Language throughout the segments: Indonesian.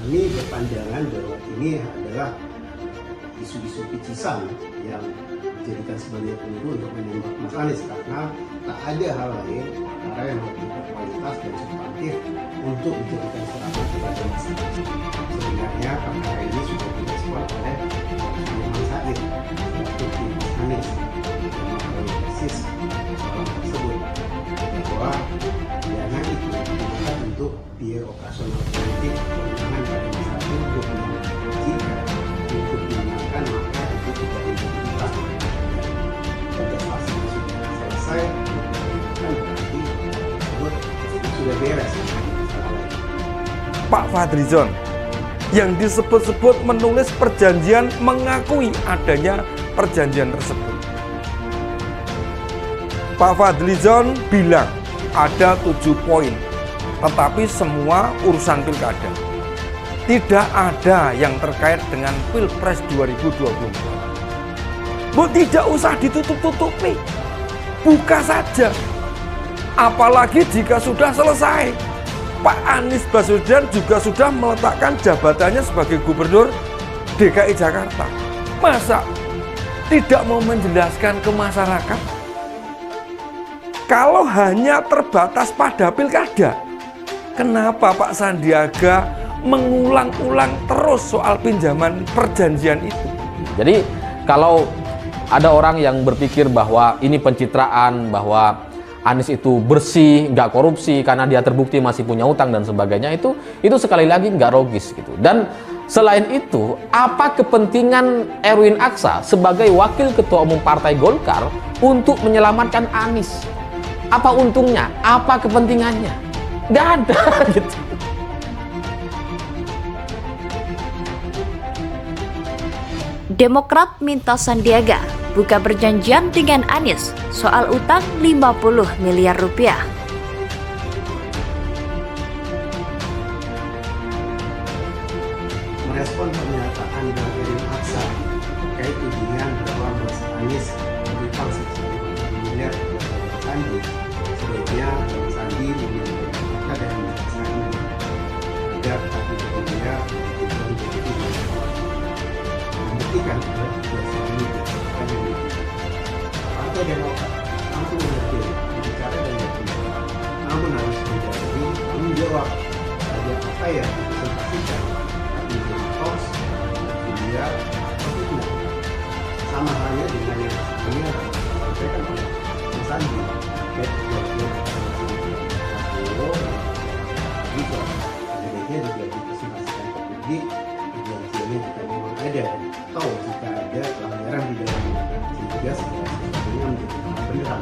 Kami berpandangan bahwa ini adalah isu-isu picisan yang dijadikan sebagai peluru untuk menembak Mas Anies, karena tak ada hal lain cara yang lebih berkualitas dan substantif untuk dijadikan serangan kepada Mas Anies. Sebenarnya perkara ini sudah direspon oleh Sudirman Said selaku tim Mas Anies yang mengetahui persis soal tersebut, bahwa dana itu digunakan untuk biaya operasional politik kewenangan pada Mas Anies untuk jika untuk digunakan maka itu tidak integritas. Kontestasi sudah selesai, kan berarti tersebut sudah beres. Pak Fadlizon yang disebut-sebut menulis perjanjian mengakui adanya perjanjian tersebut. Pak Fadlizon bilang ada 7 poin, tetapi semua urusan pilkada. Tidak ada yang terkait dengan Pilpres 2024. Bu, tidak usah ditutup-tutupi, buka saja. Apalagi jika sudah selesai. Pak Anies Baswedan juga sudah meletakkan jabatannya sebagai Gubernur DKI Jakarta. Masa tidak mau menjelaskan ke masyarakat? Kalau hanya terbatas pada pilkada, kenapa Pak Sandiaga mengulang-ulang terus soal pinjaman perjanjian itu? Jadi kalau ada orang yang berpikir bahwa ini pencitraan, bahwa Anies itu bersih, nggak korupsi karena dia terbukti masih punya utang dan sebagainya, itu sekali lagi nggak logis gitu. Dan selain itu, apa kepentingan Erwin Aksa sebagai wakil ketua umum Partai Golkar untuk menyelamatkan Anies? Apa untungnya? Apa kepentingannya? Nggak ada gitu. Demokrat minta Sandiaga buka perjanjian dengan Anies soal utang 50 miliar rupiah. Merespon pernyataan Bang Erwin Aksa terkait tudingan bahwa Mas Anies berutang sebesar 50 miliar kepada Bang Sandi, sebaiknya Bang Sandi meminta maka dari Mas Sandi agar tapi dia membuktikan bahwa Mas Sandi Partai Demokrat mampu mengerti berbicara dan berbicara, namun harus menjadi tanggung jawab terhadap apa yang dipresentasikan, tapi menjadi hoax, media, atau fitnah. Sama halnya dengan yang sebelumnya disampaikan oleh Mas Sandi terkait kejadian Prabowo juga sebenarnya juga dipresentasikan ke publik kejadiannya jika memang ada atau jika ada pelanggaran di dalamnya, sehingga segala sesuatunya menjadi beneran.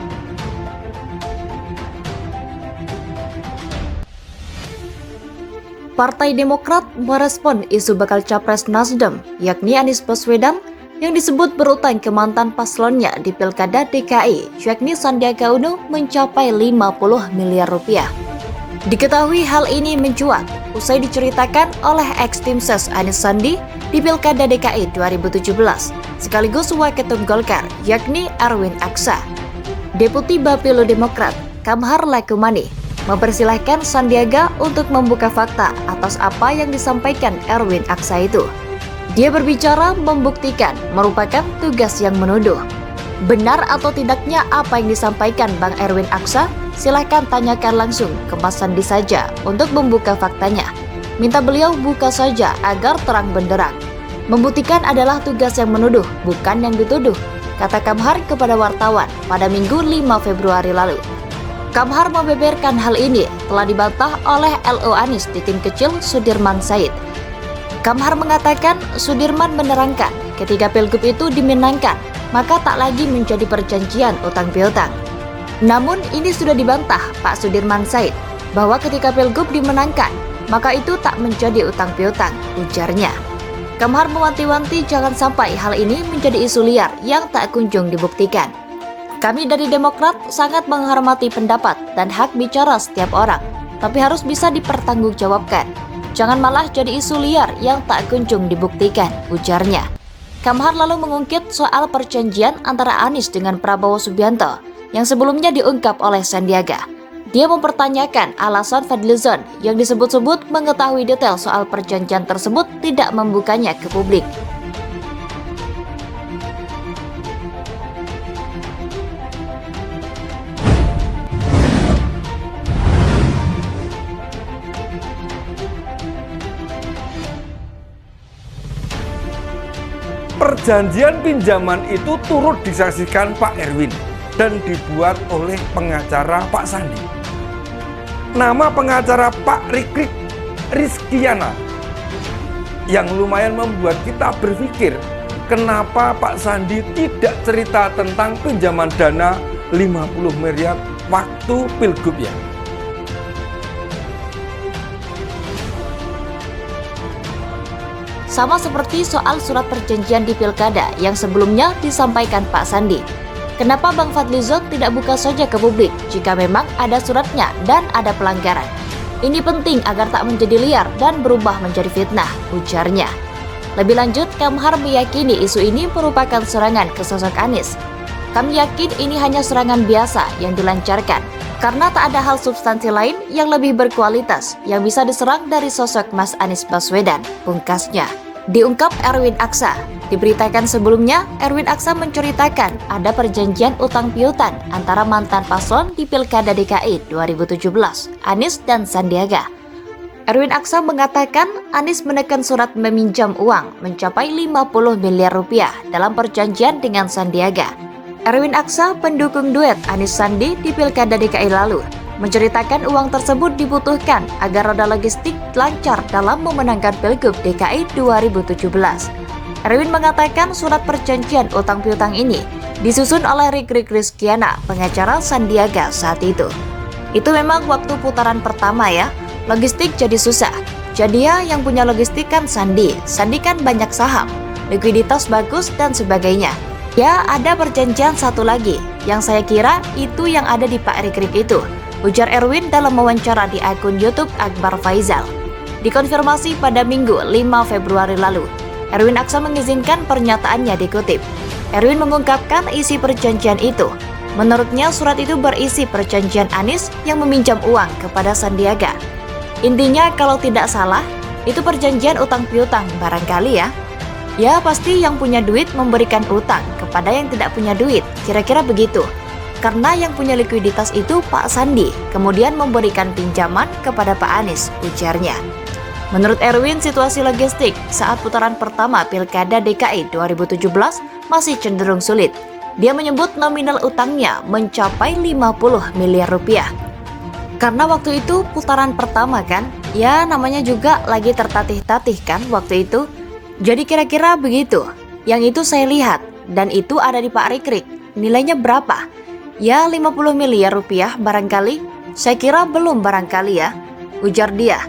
Partai Demokrat merespon isu bakal capres Nasdem, yakni Anies Baswedan, yang disebut berutang ke mantan paslonnya di Pilkada DKI, yakni Sandiaga Uno, mencapai 50 miliar rupiah. Diketahui hal ini mencuat usai diceritakan oleh ex-tim ses Anies Sandi di Pilkada DKI 2017, sekaligus Waketum Golkar, yakni Erwin Aksa. Deputi Bapilo Demokrat, Kamhar Lakumani, mempersilahkan Sandiaga untuk membuka fakta atas apa yang disampaikan Erwin Aksa itu. Dia berbicara membuktikan merupakan tugas yang menuduh. Benar atau tidaknya apa yang disampaikan Bang Erwin Aksa? Silahkan tanyakan langsung ke Mas Sandi saja untuk membuka faktanya. Minta beliau buka saja agar terang benderang. Membuktikan adalah tugas yang menuduh, bukan yang dituduh, kata Kamhar kepada wartawan pada Minggu 5 Februari lalu. Kamhar membeberkan hal ini telah dibantah oleh LO Anies di tim kecil Sudirman Said. Kamhar mengatakan Sudirman menerangkan ketika Pilgub itu dimenangkan, maka tak lagi menjadi perjanjian utang piutang. Namun ini sudah dibantah Pak Sudirman Said bahwa ketika Pilgub dimenangkan, maka itu tak menjadi utang piutang, ujarnya. Kamhar mewanti-wanti jangan sampai hal ini menjadi isu liar yang tak kunjung dibuktikan. Kami dari Demokrat sangat menghormati pendapat dan hak bicara setiap orang, tapi harus bisa dipertanggungjawabkan. Jangan malah jadi isu liar yang tak kunjung dibuktikan, ujarnya. Kamhar lalu mengungkit soal perjanjian antara Anies dengan Prabowo Subianto yang sebelumnya diungkap oleh Sandiaga. Dia mempertanyakan alasan Fadlizon yang disebut-sebut mengetahui detail soal perjanjian tersebut tidak membukanya ke publik. Perjanjian pinjaman itu turut disaksikan Pak Erwin dan dibuat oleh pengacara Pak Sandi. Nama pengacara Pak Rikrik Rizkiana yang lumayan membuat kita berpikir kenapa Pak Sandi tidak cerita tentang pinjaman dana 50 miliar waktu Pilgub ya. Sama seperti soal surat perjanjian di Pilkada yang sebelumnya disampaikan Pak Sandi. Kenapa Bang Fadlizon tidak buka saja ke publik jika memang ada suratnya dan ada pelanggaran? Ini penting agar tak menjadi liar dan berubah menjadi fitnah, ujarnya. Lebih lanjut, Kamhar meyakini isu ini merupakan serangan ke sosok Anies. Kami yakin ini hanya serangan biasa yang dilancarkan, karena tak ada hal substansi lain yang lebih berkualitas yang bisa diserang dari sosok Mas Anies Baswedan, pungkasnya. Diungkap Erwin Aksa. Diberitakan sebelumnya, Erwin Aksa menceritakan ada perjanjian utang piutang antara mantan paslon di Pilkada DKI 2017, Anies dan Sandiaga. Erwin Aksa mengatakan Anies menekan surat meminjam uang mencapai 50 miliar rupiah dalam perjanjian dengan Sandiaga. Erwin Aksa, pendukung duet Anies Sandi di Pilkada DKI lalu, menceritakan uang tersebut dibutuhkan agar roda logistik lancar dalam memenangkan Pilgub DKI 2017. Erwin mengatakan surat perjanjian utang piutang ini disusun oleh Rikrik Rizkiana, pengacara Sandiaga saat itu. Itu memang waktu putaran pertama ya, logistik jadi susah. Jadi ya yang punya logistik kan Sandi kan banyak saham, likuiditas bagus dan sebagainya. Ya ada perjanjian satu lagi, yang saya kira itu yang ada di Pak Rikrik itu, ujar Erwin dalam wawancara di akun YouTube Akbar Faizal. Dikonfirmasi pada Minggu 5 Februari lalu, Erwin Aksa mengizinkan pernyataannya dikutip. Erwin mengungkapkan isi perjanjian itu. Menurutnya surat itu berisi perjanjian Anies yang meminjam uang kepada Sandiaga. Intinya kalau tidak salah, itu perjanjian utang piutang barangkali ya. Ya pasti yang punya duit memberikan utang kepada yang tidak punya duit, kira-kira begitu. Karena yang punya likuiditas itu Pak Sandi, kemudian memberikan pinjaman kepada Pak Anies, ujarnya. Menurut Erwin, situasi logistik saat putaran pertama Pilkada DKI 2017 masih cenderung sulit. Dia menyebut nominal utangnya mencapai 50 miliar rupiah. Karena waktu itu putaran pertama kan, ya namanya juga lagi tertatih-tatih kan waktu itu. Jadi kira-kira begitu. Yang itu saya lihat, dan itu ada di Pak Rikrik. Nilainya berapa? Ya 50 miliar rupiah barangkali. Saya kira belum barangkali ya, ujar dia.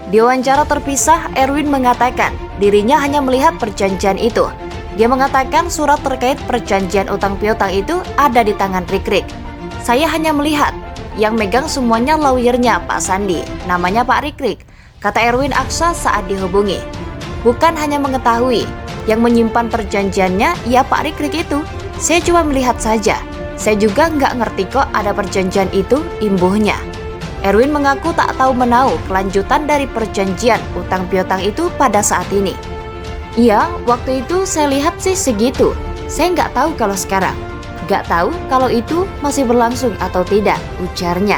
Di wawancara terpisah, Erwin mengatakan dirinya hanya melihat perjanjian itu. Dia mengatakan surat terkait perjanjian utang piutang itu ada di tangan Rikrik. Saya hanya melihat, yang megang semuanya lawyernya Pak Sandi, namanya Pak Rikrik, kata Erwin Aksa saat dihubungi. Bukan hanya mengetahui, yang menyimpan perjanjiannya ya Pak Rikrik itu. Saya cuma melihat saja. Saya juga nggak ngerti kok ada perjanjian itu, imbuhnya. Erwin mengaku tak tahu menahu kelanjutan dari perjanjian utang piutang itu pada saat ini. Iya, waktu itu saya lihat sih segitu. Saya nggak tahu kalau sekarang. Nggak tahu kalau itu masih berlangsung atau tidak, ujarnya.